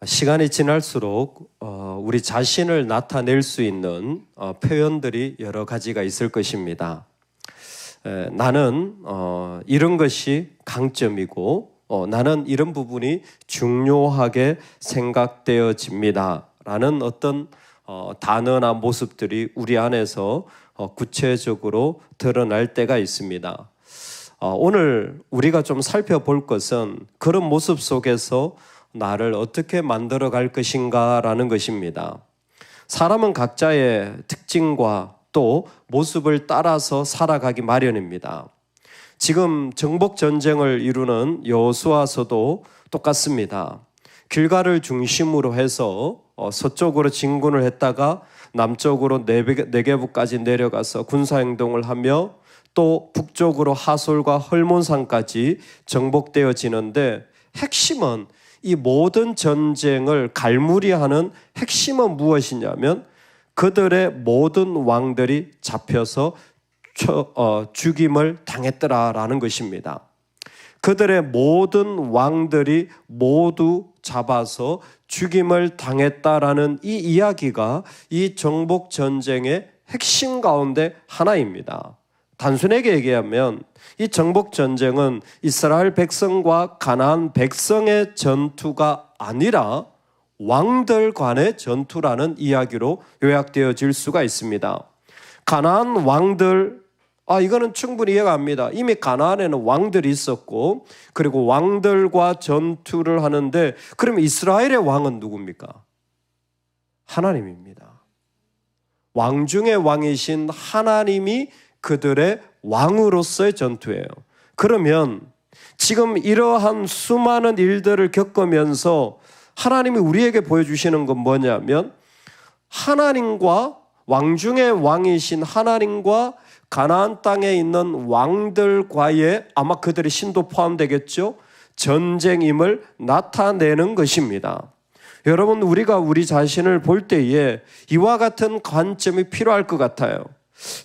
시간이 지날수록 우리 자신을 나타낼 수 있는 표현들이 여러 가지가 있을 것입니다. 나는 이런 것이 강점이고 나는 이런 부분이 중요하게 생각되어집니다 라는 어떤 단어나 모습들이 우리 안에서 구체적으로 드러날 때가 있습니다. 오늘 우리가 좀 살펴볼 것은 그런 모습 속에서 나를 어떻게 만들어 갈 것인가 라는 것입니다. 사람은 각자의 특징과 또 모습을 따라서 살아가기 마련입니다. 지금 정복 전쟁을 이루는 여호수아서도 똑같습니다. 길갈을 중심으로 해서 서쪽으로 진군을 했다가 남쪽으로 네게부까지 내려가서 군사행동을 하며 또 북쪽으로 하솔과 헐몬산까지 정복되어지는데 핵심은 이 모든 전쟁을 갈무리하는 핵심은 무엇이냐면 그들의 모든 왕들이 잡혀서 죽임을 당했더라라는 것입니다. 그들의 모든 왕들이 모두 잡아서 죽임을 당했다라는 이 이야기가 이 정복 전쟁의 핵심 가운데 하나입니다. 단순하게 얘기하면 이 정복 전쟁은 이스라엘 백성과 가나안 백성의 전투가 아니라 왕들 간의 전투라는 이야기로 요약되어질 수가 있습니다. 가나안 왕들, 이거는 충분히 이해가 갑니다. 이미 가나안에는 왕들이 있었고 그리고 왕들과 전투를 하는데 그러면 이스라엘의 왕은 누굽니까? 하나님입니다. 왕 중의 왕이신 하나님이 그들의 왕으로서의 전투예요. 그러면 지금 이러한 수많은 일들을 겪으면서 하나님이 우리에게 보여주시는 건 뭐냐면 하나님과 왕 중의 왕이신 하나님과 가나안 땅에 있는 왕들과의 아마 그들의 신도 포함되겠죠. 전쟁임을 나타내는 것입니다. 여러분 우리가 우리 자신을 볼 때에 이와 같은 관점이 필요할 것 같아요.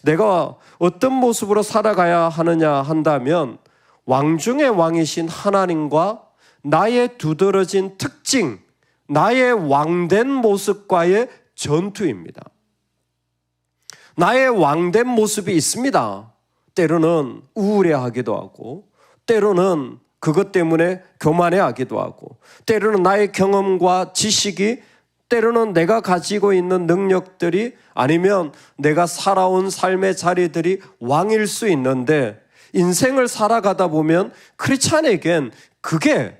내가 어떤 모습으로 살아가야 하느냐 한다면 왕 중의 왕이신 하나님과 나의 두드러진 특징, 나의 왕된 모습과의 전투입니다. 나의 왕된 모습이 있습니다. 때로는 우울해하기도 하고 때로는 그것 때문에 교만해하기도 하고 때로는 나의 경험과 지식이 때로는 내가 가지고 있는 능력들이 아니면 내가 살아온 삶의 자리들이 왕일 수 있는데 인생을 살아가다 보면 크리스찬에겐 그게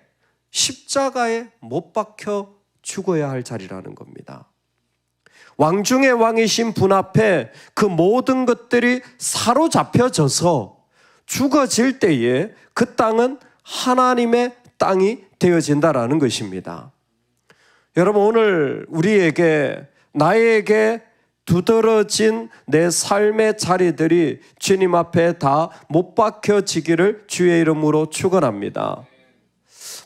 십자가에 못 박혀 죽어야 할 자리라는 겁니다. 왕 중의 왕이신 분 앞에 그 모든 것들이 사로잡혀져서 죽어질 때에 그 땅은 하나님의 땅이 되어진다라는 것입니다. 여러분 오늘 우리에게 나에게 두드러진 내 삶의 자리들이 주님 앞에 다 못 박혀지기를 주의 이름으로 축원합니다.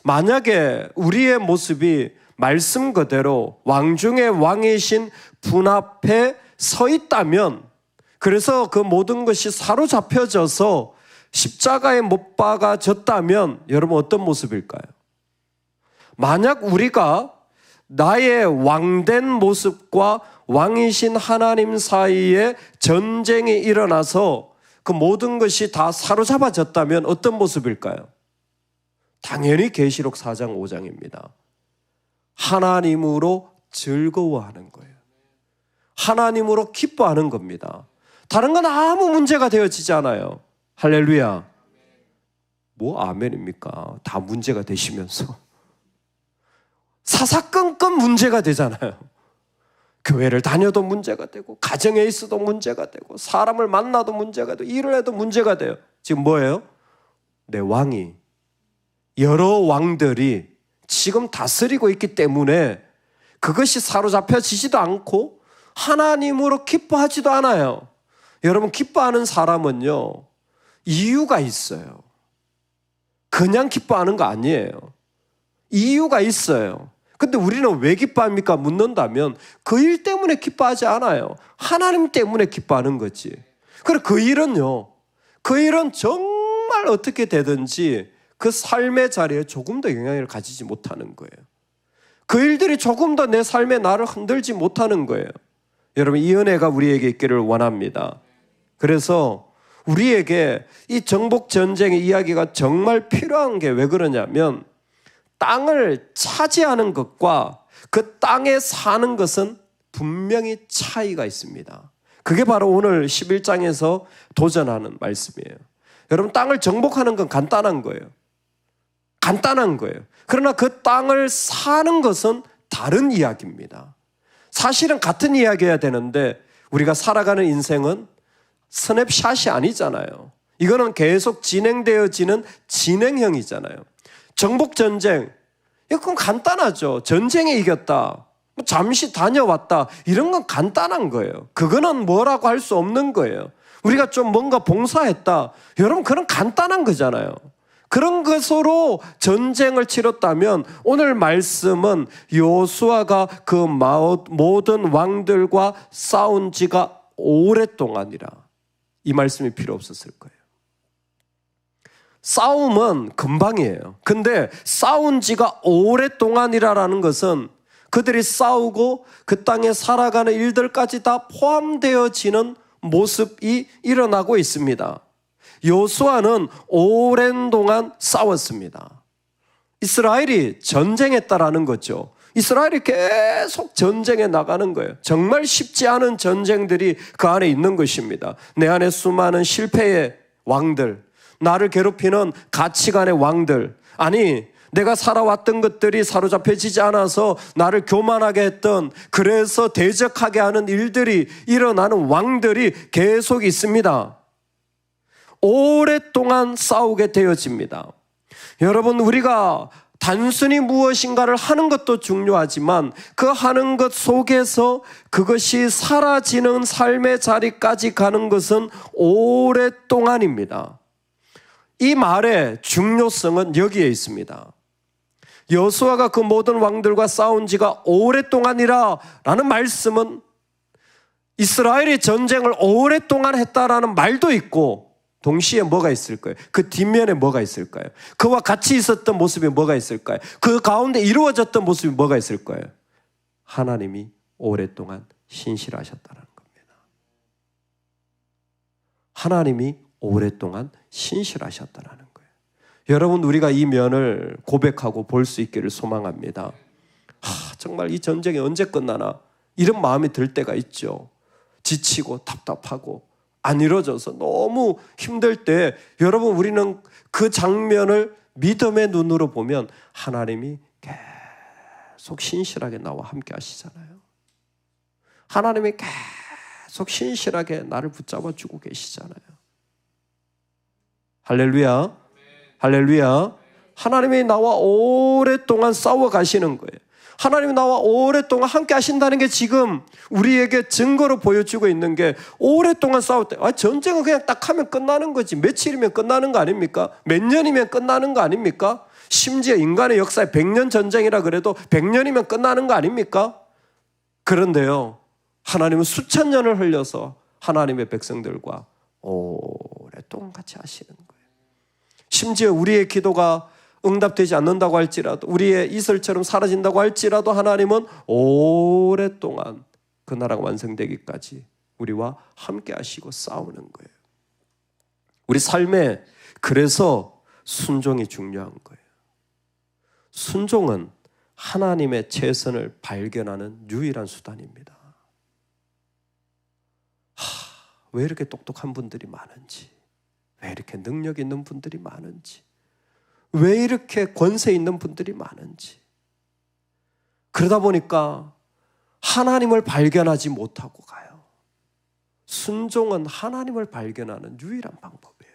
만약에 우리의 모습이 말씀 그대로 왕 중의 왕이신 분 앞에 서 있다면 그래서 그 모든 것이 사로잡혀져서 십자가에 못 박아졌다면 여러분 어떤 모습일까요? 만약 우리가 나의 왕된 모습과 왕이신 하나님 사이에 전쟁이 일어나서 그 모든 것이 다 사로잡아졌다면 어떤 모습일까요? 당연히 계시록 4장 5장입니다. 하나님으로 즐거워하는 거예요. 하나님으로 기뻐하는 겁니다. 다른 건 아무 문제가 되어지지 않아요. 할렐루야. 뭐 아멘입니까? 다 문제가 되시면서 사사건건 문제가 되잖아요. 교회를 다녀도 문제가 되고 가정에 있어도 문제가 되고 사람을 만나도 문제가 되고 일을 해도 문제가 돼요. 지금 뭐예요? 내 왕이 여러 왕들이 지금 다스리고 있기 때문에 그것이 사로잡혀지지도 않고 하나님으로 기뻐하지도 않아요. 여러분 기뻐하는 사람은요 이유가 있어요. 그냥 기뻐하는 거 아니에요. 이유가 있어요. 근데 우리는 왜 기뻐합니까? 묻는다면 그 일 때문에 기뻐하지 않아요. 하나님 때문에 기뻐하는 거지. 그래 그 일은 정말 어떻게 되든지 그 삶의 자리에 조금 더 영향을 가지지 못하는 거예요. 그 일들이 조금 더 내 삶의 나를 흔들지 못하는 거예요. 여러분, 이 은혜가 우리에게 있기를 원합니다. 그래서 우리에게 이 정복 전쟁의 이야기가 정말 필요한 게 왜 그러냐면, 땅을 차지하는 것과 그 땅에 사는 것은 분명히 차이가 있습니다. 그게 바로 오늘 11장에서 도전하는 말씀이에요. 여러분, 땅을 정복하는 건 간단한 거예요. 간단한 거예요. 그러나 그 땅을 사는 것은 다른 이야기입니다. 사실은 같은 이야기여야 되는데 우리가 살아가는 인생은 스냅샷이 아니잖아요. 이거는 계속 진행되어지는 진행형이잖아요. 정복전쟁, 이건 간단하죠. 전쟁에 이겼다, 잠시 다녀왔다, 이런 건 간단한 거예요. 그거는 뭐라고 할 수 없는 거예요. 우리가 좀 뭔가 봉사했다, 여러분 그런 간단한 거잖아요. 그런 것으로 전쟁을 치렀다면 오늘 말씀은 여호수아가 그 모든 왕들과 싸운 지가 오랫동안이라, 이 말씀이 필요 없었을 거예요. 싸움은 금방이에요. 근데 싸운 지가 오랫동안이라는 것은 그들이 싸우고 그 땅에 살아가는 일들까지 다 포함되어지는 모습이 일어나고 있습니다. 여호수아는 오랜 동안 싸웠습니다. 이스라엘이 전쟁했다라는 거죠. 이스라엘이 계속 전쟁에 나가는 거예요. 정말 쉽지 않은 전쟁들이 그 안에 있는 것입니다. 내 안에 수많은 실패의 왕들, 나를 괴롭히는 가치관의 왕들, 아니 내가 살아왔던 것들이 사로잡혀지지 않아서 나를 교만하게 했던, 그래서 대적하게 하는 일들이 일어나는 왕들이 계속 있습니다. 오랫동안 싸우게 되어집니다. 여러분, 우리가 단순히 무엇인가를 하는 것도 중요하지만 그 하는 것 속에서 그것이 사라지는 삶의 자리까지 가는 것은 오랫동안입니다. 이 말의 중요성은 여기에 있습니다. 여호수아가 그 모든 왕들과 싸운 지가 오랫동안이라 라는 말씀은 이스라엘이 전쟁을 오랫동안 했다라는 말도 있고, 동시에 뭐가 있을까요? 그 뒷면에 뭐가 있을까요? 그와 같이 있었던 모습이 뭐가 있을까요? 그 가운데 이루어졌던 모습이 뭐가 있을까요? 하나님이 오랫동안 신실하셨다는 겁니다. 하나님이 오랫동안 신실하셨다는 거예요. 여러분, 우리가 이 면을 고백하고 볼 수 있기를 소망합니다. 정말 이 전쟁이 언제 끝나나 이런 마음이 들 때가 있죠. 지치고 답답하고 안 이루어져서 너무 힘들 때, 여러분, 우리는 그 장면을 믿음의 눈으로 보면 하나님이 계속 신실하게 나와 함께 하시잖아요. 하나님이 계속 신실하게 나를 붙잡아 주고 계시잖아요. 할렐루야, 할렐루야. 하나님이 나와 오랫동안 싸워 가시는 거예요. 하나님이 나와 오랫동안 함께 하신다는 게 지금 우리에게 증거로 보여주고 있는 게, 오랫동안 싸웠대. 전쟁은 그냥 딱 하면 끝나는 거지. 며칠이면 끝나는 거 아닙니까? 몇 년이면 끝나는 거 아닙니까? 심지어 인간의 역사에 100년 전쟁이라 그래도 100년이면 끝나는 거 아닙니까? 그런데요, 하나님은 수천 년을 흘려서 하나님의 백성들과 오랫동안 같이 하시는 거예요. 심지어 우리의 기도가 응답되지 않는다고 할지라도, 우리의 이슬처럼 사라진다고 할지라도 하나님은 오랫동안 그 나라가 완성되기까지 우리와 함께 하시고 싸우는 거예요. 우리 삶에 그래서 순종이 중요한 거예요. 순종은 하나님의 최선을 발견하는 유일한 수단입니다. 왜 이렇게 똑똑한 분들이 많은지, 왜 이렇게 능력 있는 분들이 많은지, 왜 이렇게 권세 있는 분들이 많은지. 그러다 보니까 하나님을 발견하지 못하고 가요. 순종은 하나님을 발견하는 유일한 방법이에요.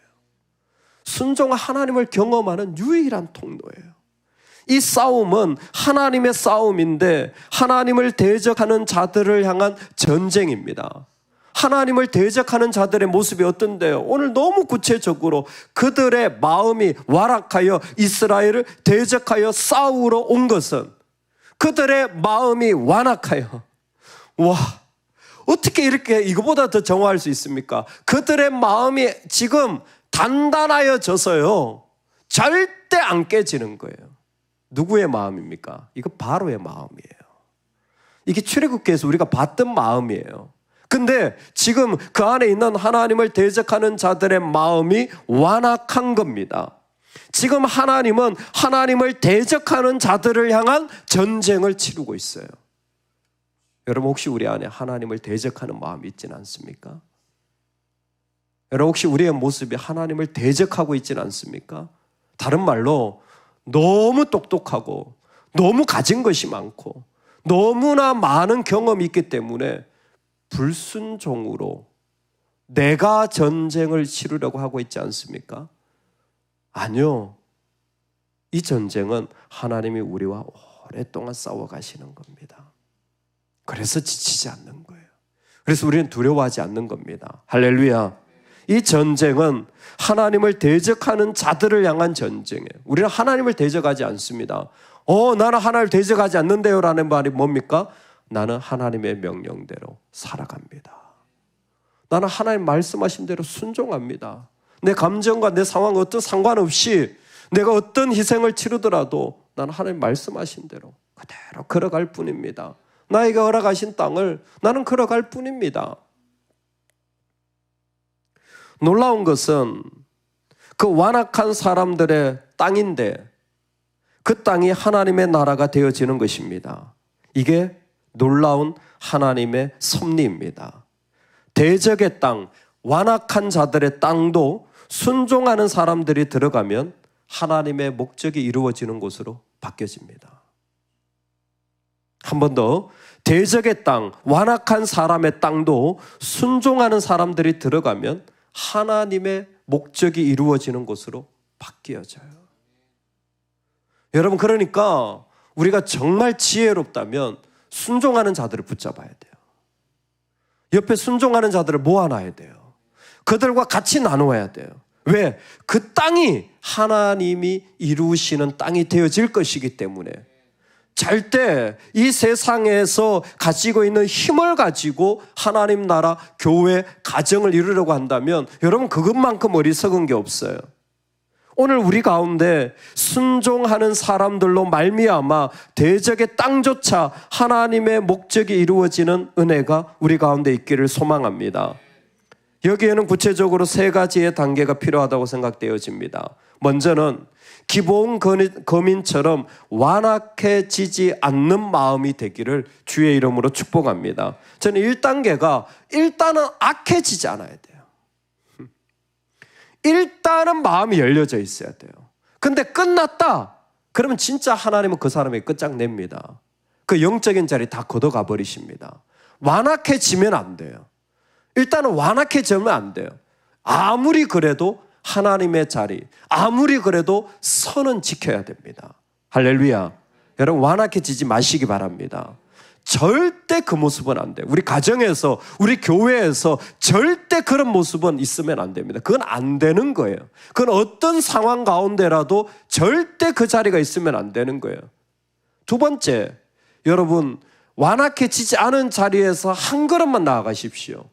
순종은 하나님을 경험하는 유일한 통로예요. 이 싸움은 하나님의 싸움인데 하나님을 대적하는 자들을 향한 전쟁입니다. 하나님을 대적하는 자들의 모습이 어떤데요? 오늘 너무 구체적으로 그들의 마음이 완악하여 이스라엘을 대적하여 싸우러 온 것은, 그들의 마음이 완악하여, 어떻게 이렇게 이거보다 더 정화할 수 있습니까? 그들의 마음이 지금 단단하여져서요, 절대 안 깨지는 거예요. 누구의 마음입니까? 이거 바로의 마음이에요. 이게 출애굽기에서 우리가 봤던 마음이에요. 근데 지금 그 안에 있는 하나님을 대적하는 자들의 마음이 완악한 겁니다. 지금 하나님은 하나님을 대적하는 자들을 향한 전쟁을 치르고 있어요. 여러분 혹시 우리 안에 하나님을 대적하는 마음이 있지는 않습니까? 여러분 혹시 우리의 모습이 하나님을 대적하고 있지는 않습니까? 다른 말로 너무 똑똑하고 너무 가진 것이 많고 너무나 많은 경험이 있기 때문에 불순종으로 내가 전쟁을 치르려고 하고 있지 않습니까? 아니요. 이 전쟁은 하나님이 우리와 오랫동안 싸워 가시는 겁니다. 그래서 지치지 않는 거예요. 그래서 우리는 두려워하지 않는 겁니다. 할렐루야. 이 전쟁은 하나님을 대적하는 자들을 향한 전쟁이에요. 우리는 하나님을 대적하지 않습니다. 나는 하나님을 대적하지 않는데요 라는 말이 뭡니까? 나는 하나님의 명령대로 살아갑니다. 나는 하나님 말씀하신 대로 순종합니다. 내 감정과 내 상황 어떤 상관없이 내가 어떤 희생을 치르더라도 나는 하나님 말씀하신 대로 그대로 걸어갈 뿐입니다. 나에게 허락하신 땅을 나는 걸어갈 뿐입니다. 놀라운 것은 그 완악한 사람들의 땅인데 그 땅이 하나님의 나라가 되어지는 것입니다. 이게 놀라운 하나님의 섭리입니다. 대적의 땅, 완악한 자들의 땅도 순종하는 사람들이 들어가면 하나님의 목적이 이루어지는 곳으로 바뀌어집니다. 한 번 더, 대적의 땅, 완악한 사람의 땅도 순종하는 사람들이 들어가면 하나님의 목적이 이루어지는 곳으로 바뀌어져요. 여러분, 그러니까 우리가 정말 지혜롭다면 순종하는 자들을 붙잡아야 돼요. 옆에 순종하는 자들을 모아놔야 돼요. 그들과 같이 나누어야 돼요. 왜? 그 땅이 하나님이 이루시는 땅이 되어질 것이기 때문에 절대 이 세상에서 가지고 있는 힘을 가지고 하나님 나라, 교회, 가정을 이루려고 한다면 여러분 그것만큼 어리석은 게 없어요. 오늘 우리 가운데 순종하는 사람들로 말미암아 대적의 땅조차 하나님의 목적이 이루어지는 은혜가 우리 가운데 있기를 소망합니다. 여기에는 구체적으로 세 가지의 단계가 필요하다고 생각되어집니다. 먼저는 기본 거민처럼 완악해지지 않는 마음이 되기를 주의 이름으로 축복합니다. 저는 1단계가 일단은 악해지지 않아야 돼요. 일단은 마음이 열려져 있어야 돼요. 근데 끝났다. 그러면 진짜 하나님은 그 사람에게 끝장냅니다. 그 영적인 자리 다 걷어가 버리십니다. 완악해지면 안 돼요. 일단은 완악해지면 안 돼요. 아무리 그래도 하나님의 자리, 아무리 그래도 선은 지켜야 됩니다. 할렐루야. 여러분 완악해지지 마시기 바랍니다. 절대 그 모습은 안 돼요. 우리 가정에서, 우리 교회에서 절대 그런 모습은 있으면 안 됩니다. 그건 안 되는 거예요. 그건 어떤 상황 가운데라도 절대 그 자리가 있으면 안 되는 거예요. 두 번째, 여러분 완악해지지 않은 자리에서 한 걸음만 나아가십시오.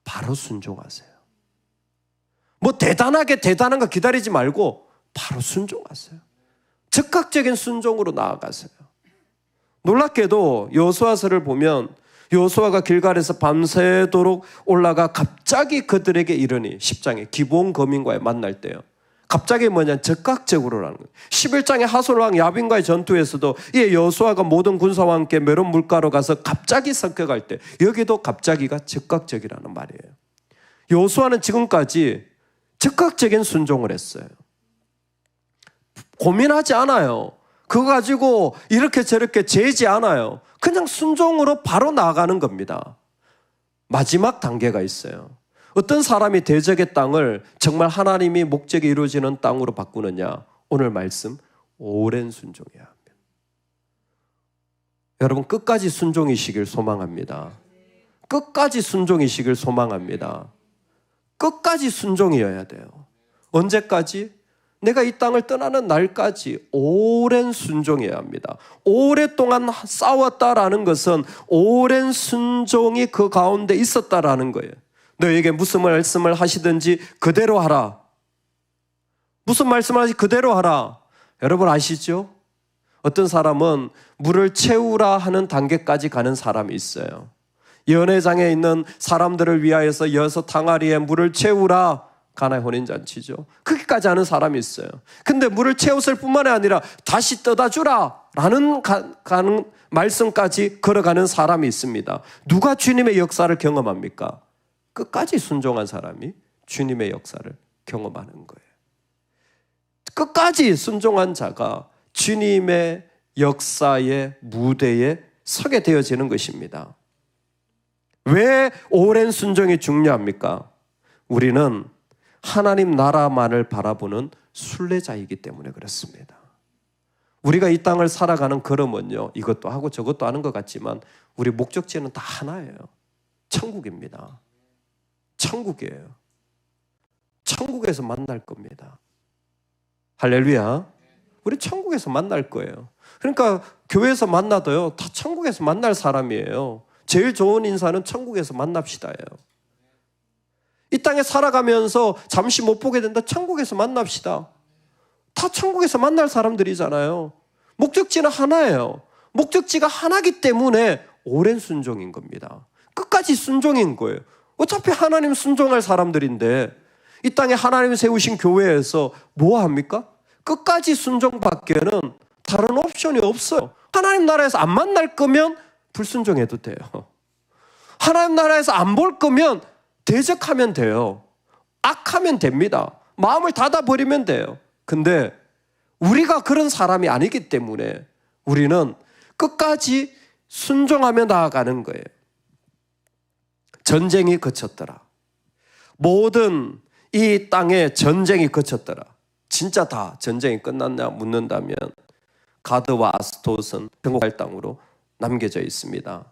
바로 순종하세요. 뭐 대단한 거 기다리지 말고 바로 순종하세요. 즉각적인 순종으로 나아가세요. 놀랍게도 여호수아서를 보면 여호수아가 길갈에서 밤새도록 올라가 갑자기 그들에게 이르니 10장에 기브온 거민과의 만날 때요. 갑자기 뭐냐? 즉각적으로라는 거예요. 11장의 하솔왕 야빈과의 전투에서도 이 여호수아가 모든 군사와 함께 메론 물가로 가서 갑자기 섞여갈 때 여기도 갑자기가 즉각적이라는 말이에요. 여호수아는 지금까지 즉각적인 순종을 했어요. 고민하지 않아요. 그거 가지고 이렇게 저렇게 재지 않아요. 그냥 순종으로 바로 나아가는 겁니다. 마지막 단계가 있어요. 어떤 사람이 대적의 땅을 정말 하나님이 목적이 이루어지는 땅으로 바꾸느냐? 오늘 말씀 오랜 순종해야 합니다. 여러분 끝까지 순종이시길 소망합니다. 끝까지 순종이시길 소망합니다. 끝까지 순종이어야 돼요. 언제까지? 내가 이 땅을 떠나는 날까지 오랜 순종해야 합니다. 오랫동안 싸웠다라는 것은 오랜 순종이 그 가운데 있었다라는 거예요. 너에게 무슨 말씀을 하시든지 그대로 하라. 무슨 말씀을 하시 그대로 하라. 여러분 아시죠? 어떤 사람은 물을 채우라 하는 단계까지 가는 사람이 있어요. 연회장에 있는 사람들을 위하여서 여섯 항아리에 물을 채우라. 가나의 혼인잔치죠. 거기까지 하는 사람이 있어요. 근데 물을 채웠을 뿐만이 아니라 다시 떠다 주라 라는 말씀까지 걸어가는 사람이 있습니다. 누가 주님의 역사를 경험합니까? 끝까지 순종한 사람이 주님의 역사를 경험하는 거예요. 끝까지 순종한 자가 주님의 역사의 무대에 서게 되어지는 것입니다. 왜 오랜 순종이 중요합니까? 우리는 하나님 나라만을 바라보는 순례자이기 때문에 그렇습니다. 우리가 이 땅을 살아가는 걸음은요, 이것도 하고 저것도 하는 것 같지만 우리 목적지는 다 하나예요. 천국입니다. 천국이에요. 천국에서 만날 겁니다. 할렐루야. 우리 천국에서 만날 거예요. 그러니까 교회에서 만나도요, 다 천국에서 만날 사람이에요. 제일 좋은 인사는 천국에서 만납시다예요. 이 땅에 살아가면서 잠시 못 보게 된다. 천국에서 만납시다. 다 천국에서 만날 사람들이잖아요. 목적지는 하나예요. 목적지가 하나기 때문에 오랜 순종인 겁니다. 끝까지 순종인 거예요. 어차피 하나님 순종할 사람들인데 이 땅에 하나님 세우신 교회에서 뭐 합니까? 끝까지 순종밖에는 다른 옵션이 없어요. 하나님 나라에서 안 만날 거면 불순종해도 돼요. 하나님 나라에서 안 볼 거면 대적하면 돼요. 악하면 됩니다. 마음을 닫아버리면 돼요. 근데 우리가 그런 사람이 아니기 때문에 우리는 끝까지 순종하며 나아가는 거예요. 전쟁이 그쳤더라. 모든 이 땅에 전쟁이 그쳤더라. 진짜 다 전쟁이 끝났냐 묻는다면 가드와 아스토스는 정복할 땅으로 남겨져 있습니다.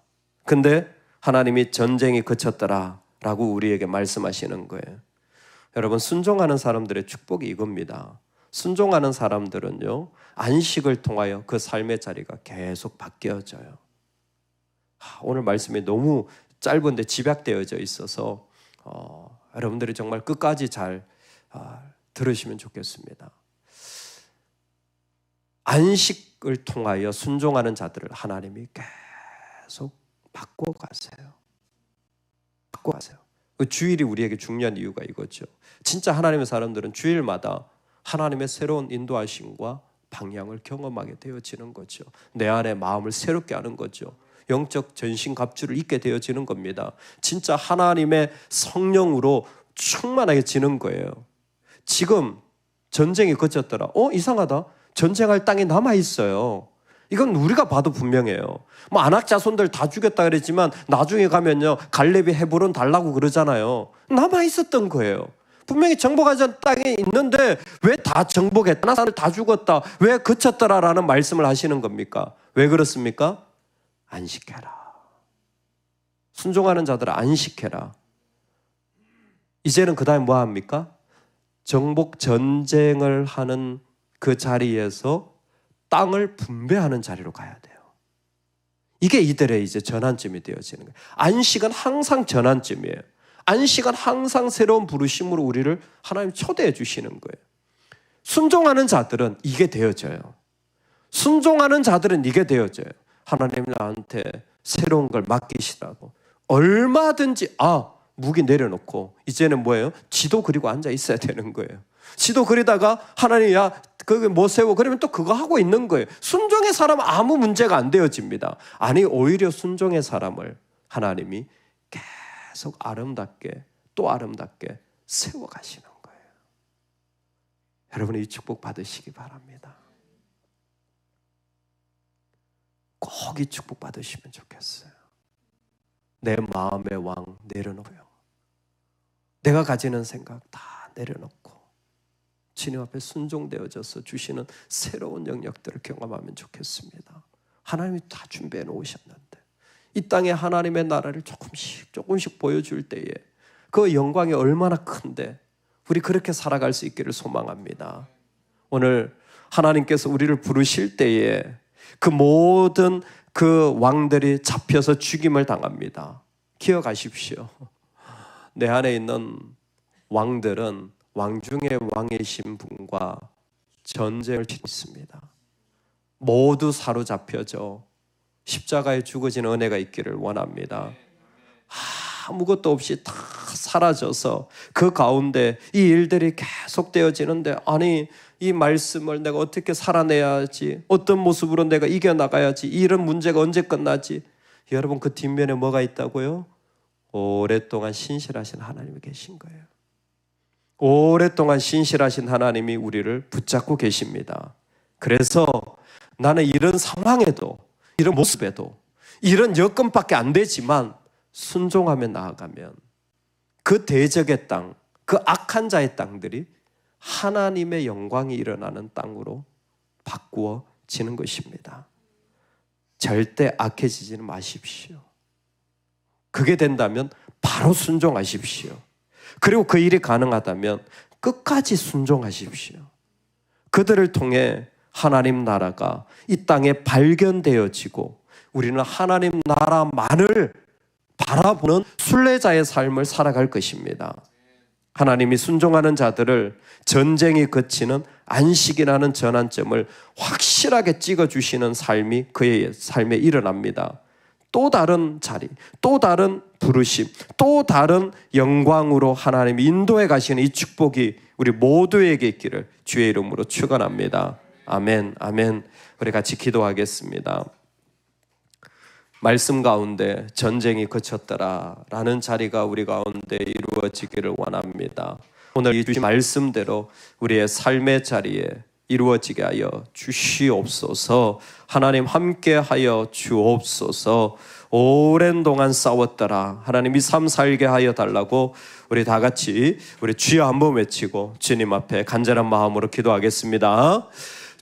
근데 하나님이 전쟁이 그쳤더라 라고 우리에게 말씀하시는 거예요. 여러분, 순종하는 사람들의 축복이 이겁니다. 순종하는 사람들은요, 안식을 통하여 그 삶의 자리가 계속 바뀌어져요. 오늘 말씀이 너무 짧은데 집약되어져 있어서 여러분들이 정말 끝까지 잘 들으시면 좋겠습니다. 안식을 통하여 순종하는 자들을 하나님이 계속 바꿔가세요. 바꿔가세요. 그 주일이 우리에게 중요한 이유가 이거죠. 진짜 하나님의 사람들은 주일마다 하나님의 새로운 인도하심과 방향을 경험하게 되어지는 거죠. 내 안에 마음을 새롭게 하는 거죠. 영적 전신갑주를 입게 되어지는 겁니다. 진짜 하나님의 성령으로 충만해지는 거예요. 지금 전쟁이 그쳤더라. 이상하다. 전쟁할 땅이 남아있어요. 이건 우리가 봐도 분명해요. 뭐 안악 자손들 다 죽였다 그랬지만 나중에 가면요, 갈렙이 헤브론 달라고 그러잖아요. 남아있었던 거예요. 분명히 정복하지 땅에 있는데 왜 다 정복했다? 사람들 다 죽었다. 왜 그쳤더라라는 말씀을 하시는 겁니까? 왜 그렇습니까? 안식해라. 순종하는 자들을 안식해라. 이제는 그 다음에 뭐 합니까? 정복 전쟁을 하는 그 자리에서 땅을 분배하는 자리로 가야 돼요. 이게 이들의 이제 전환점이 되어지는 거예요. 안식은 항상 전환점이에요. 안식은 항상 새로운 부르심으로 우리를 하나님 초대해 주시는 거예요. 순종하는 자들은 이게 되어져요. 순종하는 자들은 이게 되어져요. 하나님 나한테 새로운 걸 맡기시라고 얼마든지 무기 내려놓고 이제는 뭐예요? 지도 그리고 앉아 있어야 되는 거예요. 지도 그리다가 하나님 그거 뭐 세워 그러면 또 그거 하고 있는 거예요. 순종의 사람은 아무 문제가 안 되어집니다. 아니 오히려 순종의 사람을 하나님이 계속 아름답게 또 아름답게 세워가시는 거예요. 여러분이 이 축복 받으시기 바랍니다. 꼭 이 축복 받으시면 좋겠어요. 내 마음의 왕 내려놓고요. 내가 가지는 생각 다 내려놓고 주님 앞에 순종되어져서 주시는 새로운 영역들을 경험하면 좋겠습니다. 하나님이 다 준비해 놓으셨는데 이 땅에 하나님의 나라를 조금씩 보여줄 때에 그 영광이 얼마나 큰데 우리 그렇게 살아갈 수 있기를 소망합니다. 오늘 하나님께서 우리를 부르실 때에 그 모든 그 왕들이 잡혀서 죽임을 당합니다. 기억하십시오. 내 안에 있는 왕들은 왕 중에 왕이신 분과 전쟁을 치르습니다. 모두 사로잡혀져 십자가에 죽어진 은혜가 있기를 원합니다. 아무것도 없이 다 사라져서 그 가운데 이 일들이 계속되어지는데, 아니 이 말씀을 내가 어떻게 살아내야지, 어떤 모습으로 내가 이겨나가야지, 이런 문제가 언제 끝나지? 여러분, 그 뒷면에 뭐가 있다고요? 오랫동안 신실하신 하나님이 계신 거예요. 오랫동안 신실하신 하나님이 우리를 붙잡고 계십니다. 그래서 나는 이런 상황에도, 이런 모습에도, 이런 여건밖에 안 되지만 순종하며 나아가면 그 대적의 땅, 그 악한 자의 땅들이 하나님의 영광이 일어나는 땅으로 바꾸어지는 것입니다. 절대 악해지지는 마십시오. 그게 된다면 바로 순종하십시오. 그리고 그 일이 가능하다면 끝까지 순종하십시오. 그들을 통해 하나님 나라가 이 땅에 발견되어지고 우리는 하나님 나라만을 바라보는 순례자의 삶을 살아갈 것입니다. 하나님이 순종하는 자들을 전쟁이 그치는 안식이라는 전환점을 확실하게 찍어주시는 삶이 그의 삶에 일어납니다. 또 다른 자리, 또 다른 부르심, 또 다른 영광으로 하나님이 인도해 가시는 이 축복이 우리 모두에게 있기를 주의 이름으로 축원합니다. 아멘, 아멘. 우리 같이 기도하겠습니다. 말씀 가운데 전쟁이 그쳤더라라는 자리가 우리 가운데 이루어지기를 원합니다. 오늘 이 주신 말씀대로 우리의 삶의 자리에 이루어지게 하여 주시옵소서. 하나님 함께하여 주옵소서. 오랜 동안 싸웠더라, 하나님 이 삶 살게 하여 달라고 우리 다 같이 우리 주여 한번 외치고 주님 앞에 간절한 마음으로 기도하겠습니다.